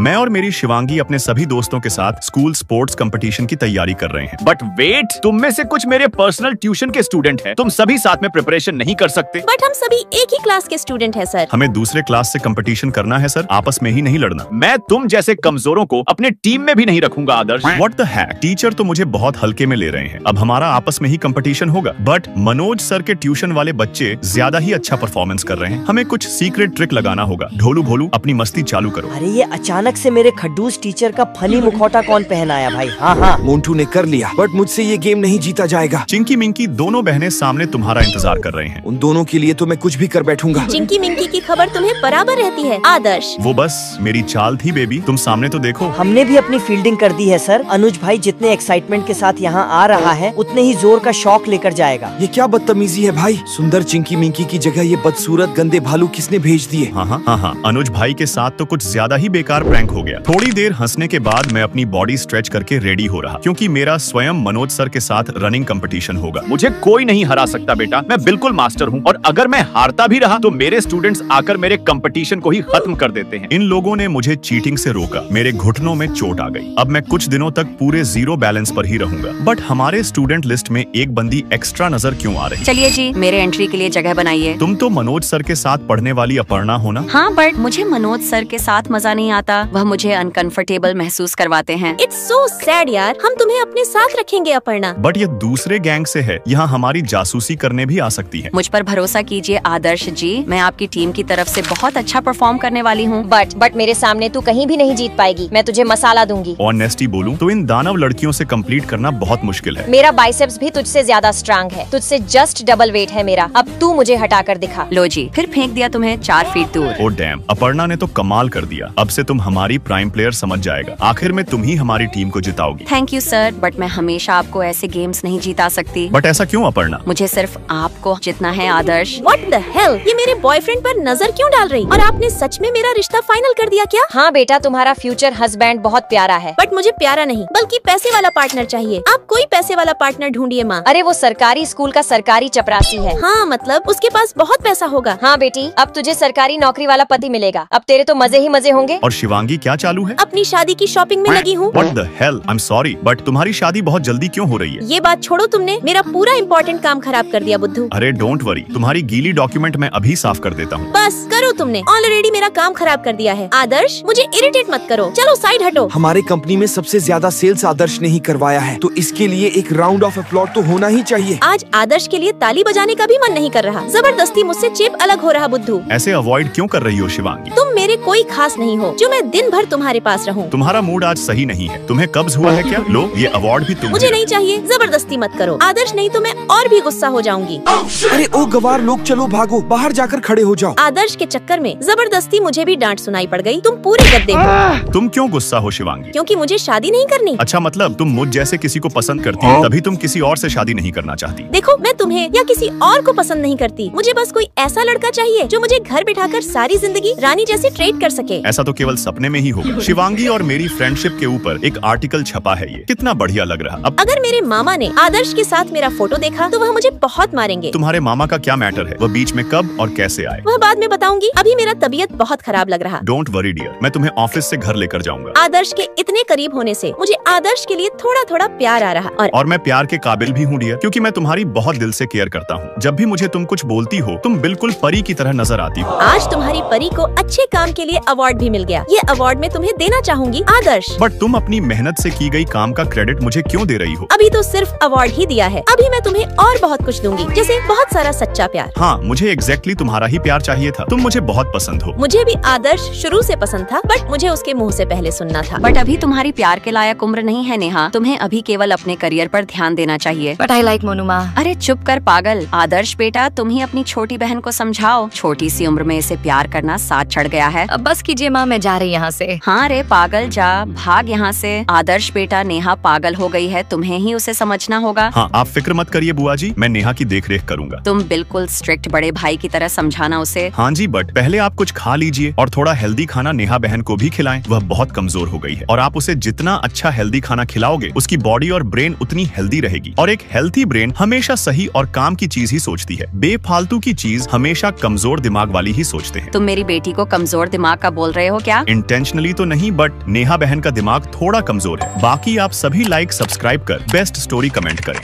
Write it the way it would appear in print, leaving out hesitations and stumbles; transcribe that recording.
मैं और मेरी शिवांगी अपने सभी दोस्तों के साथ स्कूल स्पोर्ट्स कंपटीशन की तैयारी कर रहे हैं। बट वेट, तुम में से कुछ मेरे पर्सनल ट्यूशन के स्टूडेंट हैं। तुम सभी साथ में प्रिपरेशन नहीं कर सकते। बट हम सभी एक ही क्लास के स्टूडेंट हैं सर। हमें दूसरे क्लास से कंपटीशन करना है सर, आपस में ही नहीं लड़ना। मैं तुम जैसे कमजोरों को अपने टीम में भी नहीं रखूंगा आदर्श। व्हाट द हैक, टीचर तो मुझे बहुत हल्के में ले रहे हैं। अब हमारा आपस में ही कंपटीशन होगा। बट मनोज सर के ट्यूशन वाले बच्चे ज्यादा ही अच्छा परफॉर्मेंस कर रहे हैं। हमें कुछ सीक्रेट ट्रिक लगाना होगा। ढोलू भोलू अपनी मस्ती चालू करो। अरे ये अचानक से मेरे खड्डूस टीचर का फनी मुखौटा कौन पहनाया भाई? हाँ, मोन्टू ने कर लिया, बट मुझसे ये गेम नहीं जीता जाएगा। चिंकी मिंकी दोनों बहनें सामने तुम्हारा इंतजार कर रहे हैं। उन दोनों के लिए तो मैं कुछ भी कर बैठूंगा। चिंकी मिंकी की खबर तुम्हें बराबर रहती है आदर्श। वो बस मेरी चाल थी बेबी, तुम सामने तो देखो। हमने भी अपनी फील्डिंग कर दी है सर। अनुज भाई जितने एक्साइटमेंट के साथ यहाँ आ रहा है उतने ही जोर का शॉक लेकर जाएगा। ये क्या बदतमीजी है भाई? सुंदर चिंकी मिंकी की जगह ये बदसूरत गंदे भालू किसने भेज दिए? हाँ, अनुज भाई के साथ तो कुछ ज्यादा ही बेकार प्रैंक हो गया। थोड़ी देर हंसने के बाद मैं अपनी बॉडी स्ट्रेच करके रेडी हो रहा, क्योंकि मेरा स्वयं मनोज सर के साथ रनिंग कंपटीशन होगा। मुझे कोई नहीं हरा सकता बेटा, मैं बिल्कुल मास्टर हूँ। और अगर मैं हारता भी रहा तो मेरे स्टूडेंट्स आकर मेरे कंपटीशन को ही खत्म कर देते हैं। इन लोगों ने मुझे चीटिंग से रोका, मेरे घुटनों में चोट आ गई। अब मैं कुछ दिनों तक पूरे जीरो बैलेंस पर ही रहूंगा। बट हमारे स्टूडेंट लिस्ट में एक बंदी एक्स्ट्रा नजर क्यों आ रही? चलिए जी, मेरे एंट्री के लिए जगह बनाइए। तुम तो मनोज सर के साथ पढ़ने वाली अपर्णा हो ना? हाँ, बट मुझे मनोज सर के साथ मजा नहीं आता। वह मुझे अनकंफर्टेबल महसूस करवाते हैं। इट्स सो सैड यार, हम तुम्हें अपने साथ रखेंगे अपर्णा। बट ये दूसरे गैंग से है, यहाँ हमारी जासूसी करने भी आ सकती है। मुझ पर भरोसा कीजिए आदर्श जी, मैं आपकी टीम की तरफ से बहुत अच्छा परफॉर्म करने वाली हूँ। बट मेरे सामने तू कहीं भी नहीं जीत पाएगी। मैं तुझे मसाला दूंगी। ऑनेस्टी बोलूं तो इन दानव लड़कियों से कंप्लीट करना बहुत मुश्किल है। मेरा बाइसेप्स भी तुझसे ज्यादा स्ट्रांग है। तुझसे जस्ट डबल वेट है मेरा। अब तू मुझे हटा कर दिखा। लो जी, फिर फेंक दिया तुम्हें 4 फीट दूर। ओ डैम, अपर्णा ने तो कमाल कर दिया। अब से तुम हमारी प्राइम प्लेयर समझ जाएगा। आखिर में तुम ही हमारी टीम को जिताओगी। थैंक यू सर, बट मैं हमेशा आपको ऐसे गेम्स नहीं जीता सकती। बट ऐसा क्यों अपर्णा? मुझे सिर्फ आपको जितना है आदर्श। व्हाट द हेल, ये मेरे बॉयफ्रेंड पर नजर क्यों डाल रही? और आपने सच में मेरा रिश्ता फाइनल कर दिया क्या? हाँ बेटा, तुम्हारा फ्यूचर हस्बैंड बहुत प्यारा है। बट मुझे प्यारा नहीं बल्कि पैसे वाला पार्टनर चाहिए। आप कोई पैसे वाला पार्टनर ढूंढिए माँ। अरे वो सरकारी स्कूल का सरकारी चपरासी है। हाँ, मतलब उसके पास बहुत पैसा होगा। हाँ बेटी, अब तुझे सरकारी नौकरी वाला पति मिलेगा। अब तेरे तो मजे ही मजे होंगे। और शिवांगी क्या चालू है? अपनी शादी की शॉपिंग में लगी हूँ। What the hell? I'm sorry, but तुम्हारी शादी बहुत जल्दी क्यों हो रही है? ये बात छोड़ो, तुमने मेरा पूरा इम्पोर्टेंट काम खराब कर दिया बुद्धू। अरे डोंट वरी, तुम्हारी गीली डॉक्यूमेंट मैं अभी साफ कर देता हूँ। बस करो, तुमने ऑलरेडी मेरा काम खराब कर दिया है। आदर्श, मुझे इरिटेट मत करो। चलो साइड हटो। हमारे कंपनी में सबसे ज्यादा सेल्स आदर्श ने ही करवाया है, तो इसके लिए एक राउंड ऑफ अपलॉड तो होना ही चाहिए। आज आदर्श के लिए ताली बजाने का भी मन नहीं कर रहा। जबरदस्ती मुझसे चिप अलग हो रहा बुद्धू। ऐसे अवॉइड क्यों कर रही हो शिवांगी? तुम मेरे कोई खास नहीं हो जो मैं दिन भर तुम्हारे पास रहूं। तुम्हारा मूड आज सही नहीं है। तुम्हें कब्ज हुआ है क्या? लो, ये अवार्ड भी तुम। मुझे नहीं चाहिए, जबरदस्ती मत करो आदर्श, नहीं तो मैं और भी गुस्सा हो जाऊंगी। अरे ओ गवार लोग, चलो भागो, बाहर जाकर खड़े हो जाओ। आदर्श के चक्कर में जबरदस्ती मुझे भी डांट सुनाई पड़ गई। तुम पूरे गद्दे हो। तुम क्यों गुस्सा हो शिवांगी? क्योंकि मुझे शादी नहीं करनी। अच्छा, मतलब तुम मुझ जैसे किसी को पसंद करती हो, तभी तुम किसी और से शादी नहीं करना चाहती। देखो, मैं तुम्हें या किसी और को पसंद नहीं करती। मुझे बस कोई ऐसा लड़का चाहिए जो मुझे घर बिठाकर सारी जिंदगी रानी जैसे ट्रीट कर सके। ऐसा तो केवल सपने में ही होगा। शिवांगी और मेरी फ्रेंडशिप के ऊपर एक आर्टिकल छपा है, ये कितना बढ़िया लग रहा। अब अगर मेरे मामा ने आदर्श के साथ मेरा फोटो देखा तो वह मुझे बहुत मारेंगे। तुम्हारे मामा का क्या मैटर है? वह बीच में कब और कैसे आए? वह बाद में बताऊंगी। अभी मेरा तबीयत बहुत खराब लग रहा। डोंट वरी डियर, मैं तुम्हें ऑफिस से घर लेकर जाऊंगा। आदर्श के इतने करीब होने से मुझे आदर्श के लिए थोड़ा थोड़ा प्यार आ रहा। और मैं प्यार के काबिल भी हूँ डियर, क्योंकि मैं तुम्हारी बहुत दिल से केयर करता हूँ। जब भी मुझे तुम कुछ बोलती हो, तुम बिल्कुल परी की तरह नजर आती हो। आज तुम्हारी परी को अच्छे काम के लिए अवार्ड भी मिल गया। ये अवार्ड मैं तुम्हें देना चाहूंगी आदर्श। बट तुम अपनी मेहनत से की गई काम का क्रेडिट मुझे क्यों दे रही हो? अभी तो सिर्फ अवार्ड ही दिया है, अभी मैं तुम्हें और बहुत कुछ दूंगी, जैसे बहुत सारा सच्चा प्यार। हाँ, मुझे एग्जैक्टली तुम्हारा ही प्यार चाहिए था। तुम मुझे बहुत पसंद हो। मुझे भी आदर्श शुरू से पसंद था, बट मुझे उसके मुंह से पहले सुनना था। बट अभी तुम्हारी प्यार के लायक उम्र नहीं है नेहा। तुम्हें अभी केवल अपने करियर पर ध्यान देना चाहिए। बट आई लाइक मोनू माँ। अरे चुप कर पागल। आदर्श बेटा, तुम ही अपनी छोटी बहन को समझाओ। छोटी सी उम्र में इसे प्यार करना साथ चढ़ गया है। अब बस कीजिए माँ, मैं जा रही यहाँ से। हाँ रे पागल, जा भाग यहाँ से। आदर्श बेटा, नेहा पागल हो गई है, तुम्हें ही उसे समझना होगा। हाँ, आप फिक्र मत करिए बुआ जी, मैं नेहा की देखरेख करूंगा। तुम बिल्कुल स्ट्रिक्ट बड़े भाई की तरह समझाना उसे। हाँ जी, बट पहले आप कुछ खा लीजिए और थोड़ा हेल्दी खाना नेहा बहन को भी खिलाएं। वह बहुत कमजोर हो गई है और आप उसे जितना अच्छा हेल्दी खाना खिलाओगे, उसकी बॉडी और ब्रेन उतनी हेल्दी रहेगी। और एक हेल्थी ब्रेन हमेशा सही और काम की चीज ही सोचती है। बेफालतू की चीज हमेशा कमजोर दिमाग वाली ही सोचते हैं। तुम मेरी बेटी को कमजोर दिमाग का बोल रहे हो क्या? इन इंटेंशनली तो नहीं, बट नेहा बहन का दिमाग थोड़ा कमजोर है। बाकी आप सभी लाइक सब्सक्राइब कर बेस्ट स्टोरी कमेंट करें।